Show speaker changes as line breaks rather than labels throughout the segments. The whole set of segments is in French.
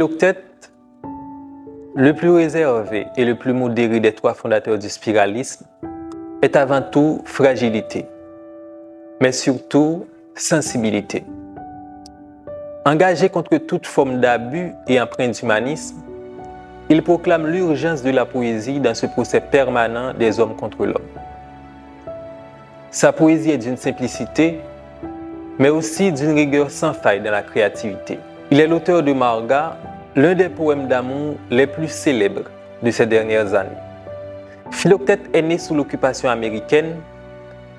Philoctète, le plus réservé et le plus modéré des trois fondateurs du spiralisme, est avant tout fragilité, mais surtout sensibilité. Engagé contre toute forme d'abus et empreinte d'humanisme, il proclame l'urgence de la poésie dans ce procès permanent des hommes contre l'homme. Sa poésie est d'une simplicité, mais aussi d'une rigueur sans faille dans la créativité. Il est l'auteur de Marga, l'un des poèmes d'amour les plus célèbres de ces dernières années. Philoctète est né sous l'occupation américaine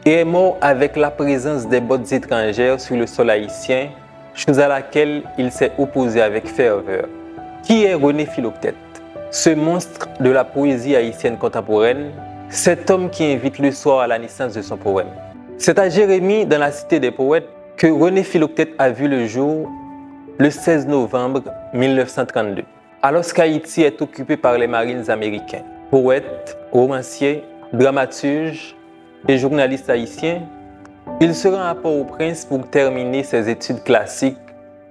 et est mort avec la présence des bottes étrangères sur le sol haïtien, chose à laquelle il s'est opposé avec ferveur. Qui est René Philoctète? Ce monstre de la poésie haïtienne contemporaine, cet homme qui invite le soir à la naissance de son poème. C'est à Jérémie, dans la Cité des Poètes, que René Philoctète a vu le jour le 16 novembre 1932, alors qu'Haïti est occupé par les Marines américains. Poète, romancier, dramaturge et journaliste haïtien, il se rend à Port-au-Prince pour terminer ses études classiques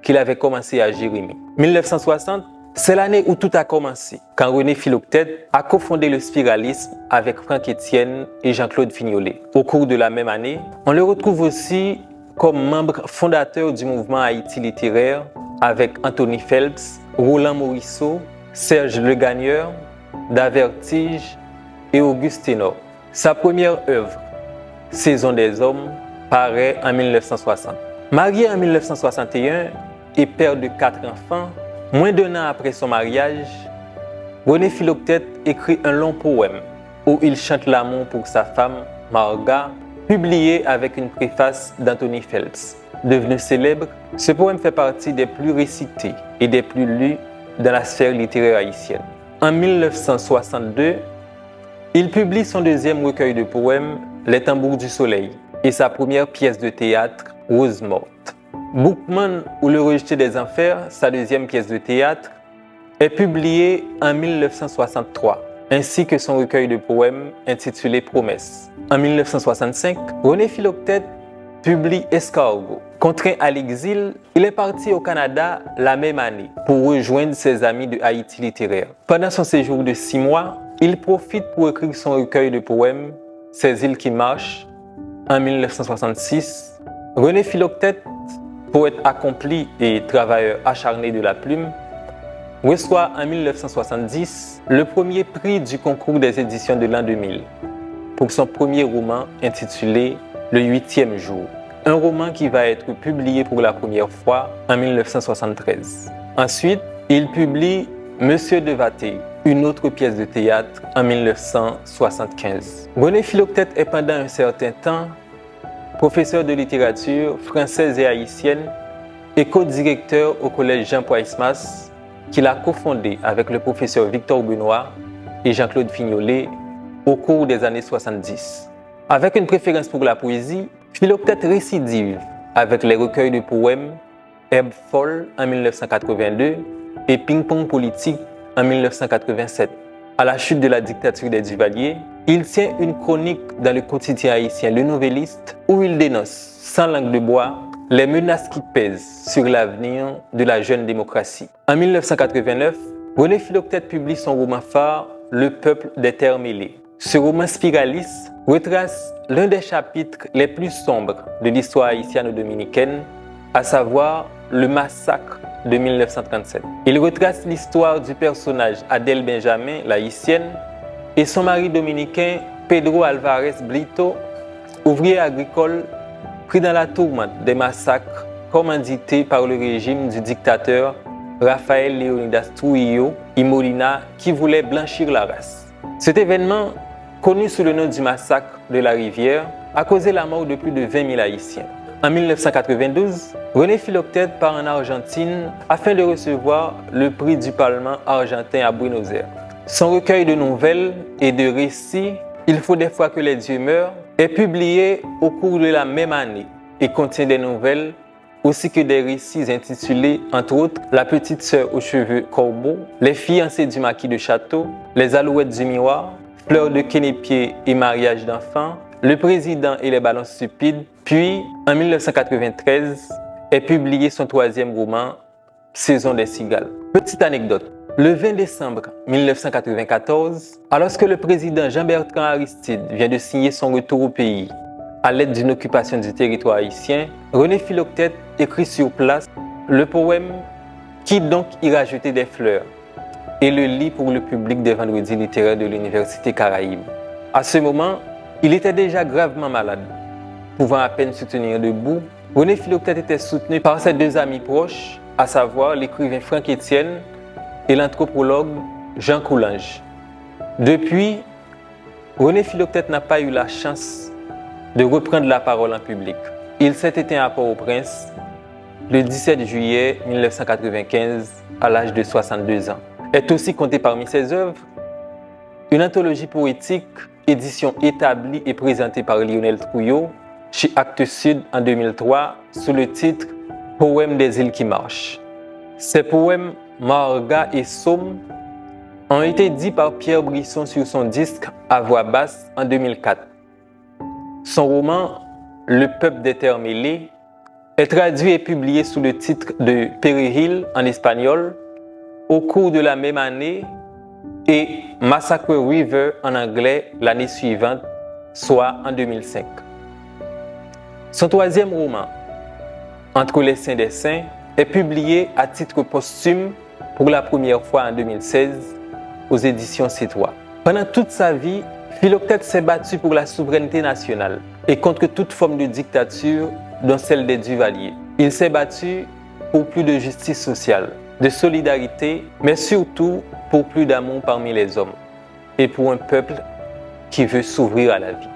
qu'il avait commencées à Jérémie. 1960, c'est l'année où tout a commencé, quand René Philoctète a cofondé le spiralisme avec Franck Etienne et Jean-Claude Fignolet. Au cours de la même année, on le retrouve aussi comme membre fondateur du mouvement Haïti littéraire avec Anthony Phelps, Roland Morisseau, Serge Le Gagneur, Davertige et Auguste Ténor. Sa première œuvre, Saison des hommes, paraît en 1960. Marié en 1961 et père de 4 enfants, moins d'un an après son mariage, René Philoctète écrit un long poème où il chante l'amour pour sa femme, Marga, publié avec une préface d'Anthony Phelps. Devenu célèbre, ce poème fait partie des plus récités et des plus lus dans la sphère littéraire haïtienne. En 1962, il publie son deuxième recueil de poèmes, Les Tambours du Soleil, et sa première pièce de théâtre, Rose morte. Bookman ou Le rejeté des enfers, sa deuxième pièce de théâtre, est publiée en 1963, ainsi que son recueil de poèmes intitulé Promesses. En 1965, René Philoctète publie Escargot. Contraint à l'exil, il est parti au Canada la même année pour rejoindre ses amis de Haïti littéraire. Pendant son séjour de 6 mois, il profite pour écrire son recueil de poèmes Ces îles qui marchent. En 1966, René Philoctète, poète accompli et travailleur acharné de la plume, reçoit en 1970 le premier prix du concours des éditions de l'an 2000 pour son premier roman intitulé Le 8e jour, un roman qui va être publié pour la première fois en 1973. Ensuite, il publie Monsieur de Vathey, une autre pièce de théâtre en 1975. René Philoctète est pendant un certain temps professeur de littérature française et haïtienne et co-directeur au collège Jean Poismas, qu'il a cofondé avec le professeur Victor Benoît et Jean-Claude Fignolet au cours des années 70. Avec une préférence pour la poésie, Philoctète récidive avec les recueils de poèmes Herbe folle en 1982 et Ping Pong politique en 1987. À la chute de la dictature des Duvalier, il tient une chronique dans le quotidien haïtien Le Nouvelliste où il dénonce, sans langue de bois, les menaces qui pèsent sur l'avenir de la jeune démocratie. En 1989, René Philoctète publie son roman phare Le peuple des terres mêlées. Ce roman spiraliste retrace l'un des chapitres les plus sombres de l'histoire haïtiano-dominicaine, à savoir le massacre de 1937. Il retrace l'histoire du personnage Adèle Benjamin, la haïtienne, et son mari dominicain Pedro Alvarez Blito, ouvrier agricole pris dans la tourmente des massacres commandités par le régime du dictateur Rafael Leonidas Trujillo y Molina qui voulait blanchir la race. Cet événement, connu sous le nom du massacre de la Rivière, a causé la mort de plus de 20 000 Haïtiens. En 1992, René Philoctète part en Argentine afin de recevoir le prix du Parlement argentin à Buenos Aires. Son recueil de nouvelles et de récits, Il faut des fois que les dieux meurent, est publié au cours de la même année et contient des nouvelles ainsi que des récits intitulés, entre autres, La petite sœur aux cheveux corbeaux, Les fiancées du maquis de Château, Les alouettes du miroir, Fleurs de Kénépied et mariage d'enfants, Le président et les ballons stupides. Puis, en 1993, est publié son troisième roman, Saison des cigales. Petite anecdote. Le 20 décembre 1994, alors que le président Jean-Bertrand Aristide vient de signer son retour au pays à l'aide d'une occupation du territoire haïtien, René Philoctète écrit sur place le poème « Qui donc ira jeter des fleurs ?» et le lit pour le public des vendredis littéraires de l'Université Caraïbe. À ce moment, il était déjà gravement malade. Pouvant à peine se tenir debout, René Philoctète était soutenu par ses deux amis proches, à savoir l'écrivain Franck Etienne et l'anthropologue Jean Coulanges. Depuis, René Philoctète n'a pas eu la chance de reprendre la parole en public. Il s'est éteint à Port-au-Prince le 17 juillet 1995 à l'âge de 62 ans. Est aussi compté parmi ses œuvres une anthologie poétique, édition établie et présentée par Lionel Trouillot chez Actes Sud en 2003 sous le titre « Poèmes des îles qui marchent ». Ces poèmes, Marga et Somme, ont été dits par Pierre Brisson sur son disque à voix basse en 2004. Son roman « Le peuple des terres mêlées » est traduit et publié sous le titre de Péril en espagnol au cours de la même année et Massacre River en anglais l'année suivante, soit en 2005. Son troisième roman, Entre les saints des saints, est publié à titre posthume pour la première fois en 2016 aux éditions C3. Pendant toute sa vie, Philoctète s'est battu pour la souveraineté nationale et contre toute forme de dictature, dont celle des Duvalier. Il s'est battu pour plus de justice sociale, de solidarité, mais surtout pour plus d'amour parmi les hommes et pour un peuple qui veut s'ouvrir à la vie.